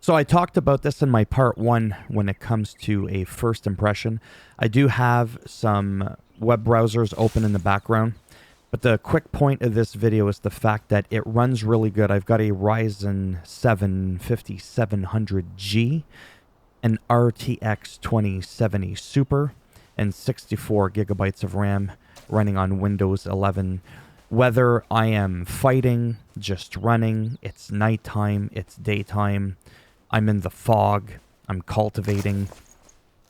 So I talked about this in my part 1 when it comes to a first impression. I do have some web browsers open in the background, but the quick point of this video is the fact that it runs really good. I've got a Ryzen 7 5700G, an RTX 2070 Super, and 64 gigabytes of RAM running on Windows 11. Whether I am fighting, just running, it's nighttime, it's daytime, I'm in the fog, I'm cultivating,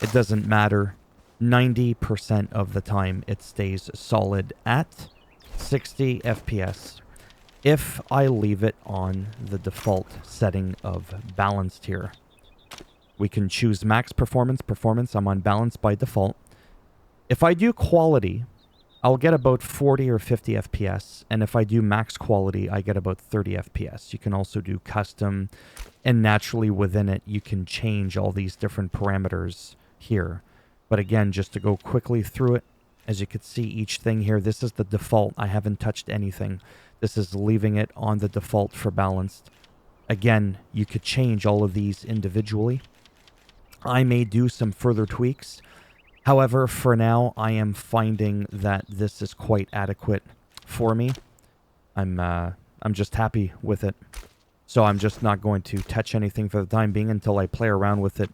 it doesn't matter. 90% of the time it stays solid at 60 FPS if I leave it on the default setting of balanced here. We can choose max performance, I'm on balance by default. If I do quality, I'll get about 40 or 50 FPS, and if I do max quality, I get about 30 FPS. You can also do custom, and naturally within it, you can change all these different parameters here. But again, just to go quickly through it, as you can see each thing here, this is the default. I haven't touched anything. This is leaving it on the default for balanced. Again, you could change all of these individually. I may do some further tweaks. However, for now, I am finding that this is quite adequate for me. I'm just happy with it. So I'm just not going to touch anything for the time being until I play around with it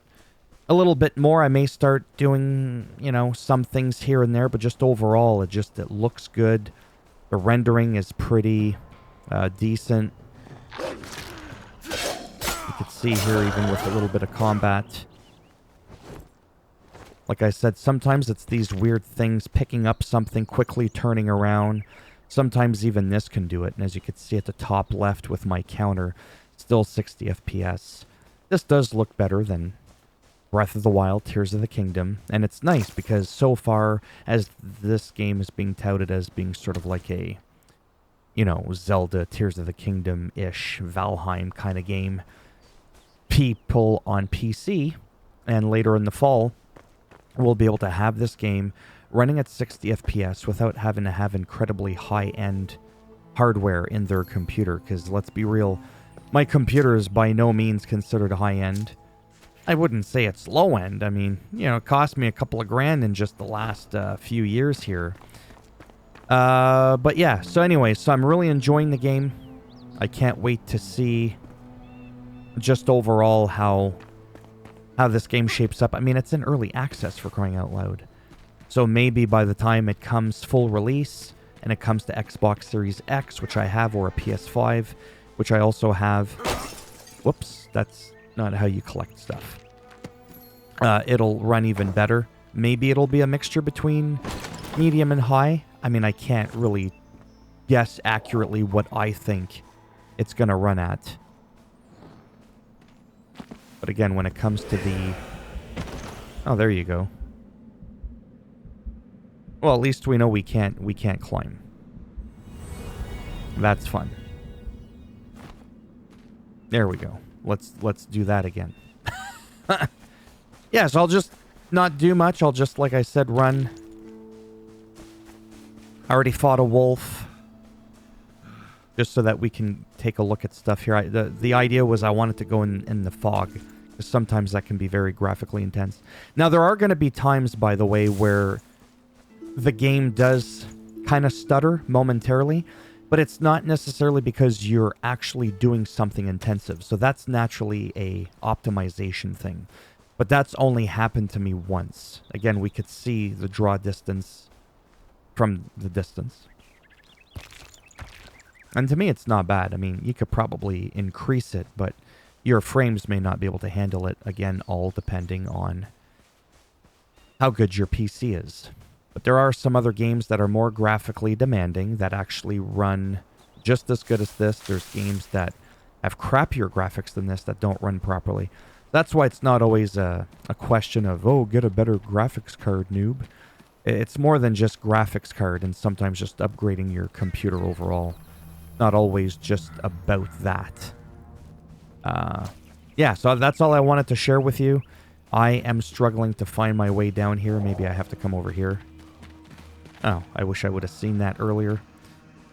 a little bit more. I may start doing, you know, some things here and there, but just overall, it looks good. The rendering is pretty decent. You can see here, even with a little bit of combat. Like I said, sometimes it's these weird things, picking up something, quickly turning around. Sometimes even this can do it. And as you can see at the top left with my counter, still 60 FPS. This does look better than Breath of the Wild, Tears of the Kingdom. And it's nice because so far as this game is being touted as being sort of like a, you know, Zelda, Tears of the Kingdom-ish, Valheim kind of game, people on PC and later in the fall will be able to have this game running at 60 FPS without having to have incredibly high-end hardware in their computer. Because let's be real, my computer is by no means considered high-end. I wouldn't say it's low-end. I mean, you know, it cost me a couple of grand in just the last few years here. But yeah, so anyway, so I'm really enjoying the game. I can't wait to see just overall how this game shapes up. I mean, it's in early access, for crying out loud. So maybe by the time it comes full release and it comes to Xbox Series X, which I have, or a PS5, which I also have. Whoops, that's not how you collect stuff. It'll run even better. Maybe it'll be a mixture between medium and high. I mean, I can't really guess accurately what I think it's going to run at. But again, when it comes to the... Oh, there you go. Well, at least we know we can't climb. That's fun. There we go. Let's do that again. Yeah, so I'll just not do much. I'll just, like I said, run. I already fought a wolf. Just so that we can take a look at stuff here. The idea was I wanted to go in the fog, because sometimes that can be very graphically intense. Now, there are going to be times, by the way, where the game does kind of stutter momentarily, but it's not necessarily because you're actually doing something intensive. So that's naturally a optimization thing. But that's only happened to me once. Again, we could see the draw distance from the distance. And to me, it's not bad. I mean, you could probably increase it, but your frames may not be able to handle it. Again, all depending on how good your PC is. But there are some other games that are more graphically demanding that actually run just as good as this. There's games that have crappier graphics than this that don't run properly. That's why it's not always a question of, oh, get a better graphics card, noob. It's more than just graphics card and sometimes just upgrading your computer overall. Not always just about that. Yeah, so that's all I wanted to share with you. I am struggling to find my way down here. Maybe I have to come over here. Oh, I wish I would have seen that earlier.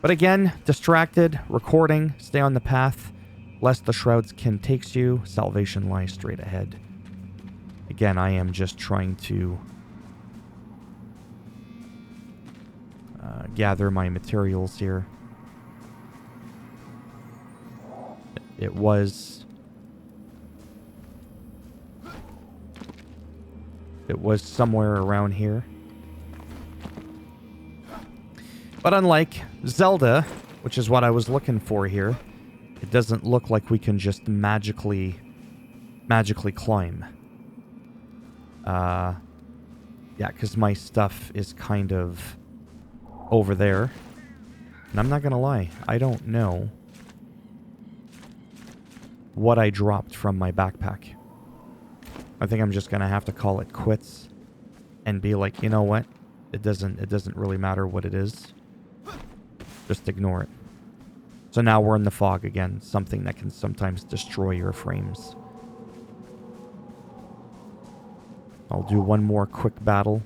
But again, distracted, recording, stay on the path. Lest the shrouds kin takes you, salvation lies straight ahead. Again, I am just trying to gather my materials here. It was somewhere around here. But unlike Zelda, which is what I was looking for here, it doesn't look like we can just magically climb. Yeah, because my stuff is kind of over there. And I'm not gonna lie, I don't know what I dropped from my backpack. I think I'm just gonna have to call it quits and be like, you know what? It doesn't really matter what it is. Just ignore it. So now we're in the fog again, something that can sometimes destroy your frames. I'll do one more quick battle.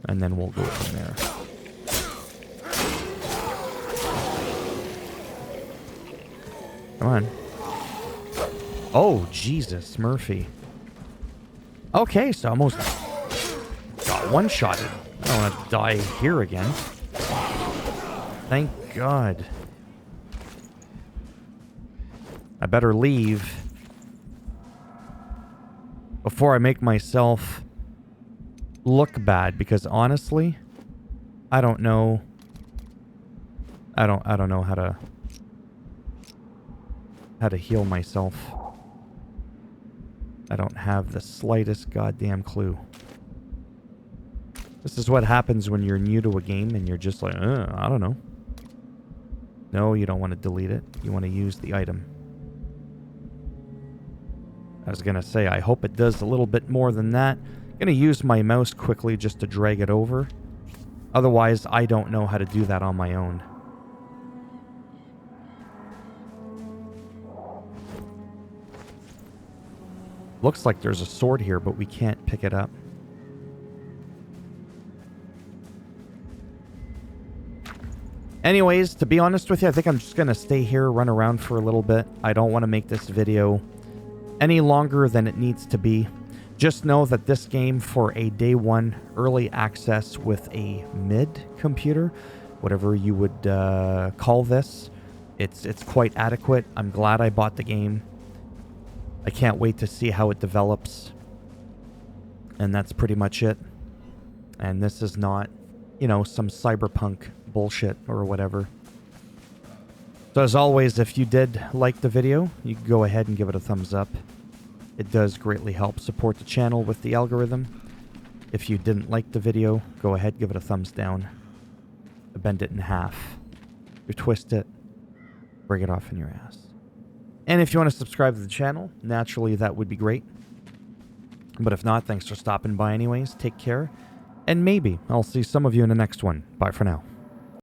And then we'll go from there. Come on. Oh, Jesus, Murphy. Okay, so almost got one-shotted. I don't want to die here again. Thank God. I better leave before I make myself look bad, because honestly, I don't know. I don't know how to heal myself. I don't have the slightest goddamn clue. This is what happens when you're new to a game and you're just like, I don't know. No, you don't want to delete it. You want to use the item. I was going to say, I hope it does a little bit more than that. I'm going to use my mouse quickly just to drag it over. Otherwise, I don't know how to do that on my own. Looks like there's a sword here, but we can't pick it up. Anyways, to be honest with you, I think I'm just going to stay here, run around for a little bit. I don't want to make this video any longer than it needs to be. Just know that this game, for a day one early access with a mid computer, whatever you would call this, it's quite adequate. I'm glad I bought the game. I can't wait to see how it develops. And that's pretty much it. And this is not, you know, some cyberpunk bullshit or whatever. So as always, if you did like the video, you can go ahead and give it a thumbs up. It does greatly help support the channel with the algorithm. If you didn't like the video, go ahead, give it a thumbs down. Bend it in half. You twist it, break it off in your ass. And if you want to subscribe to the channel, naturally that would be great. But if not, thanks for stopping by anyways. Take care. And maybe I'll see some of you in the next one. Bye for now.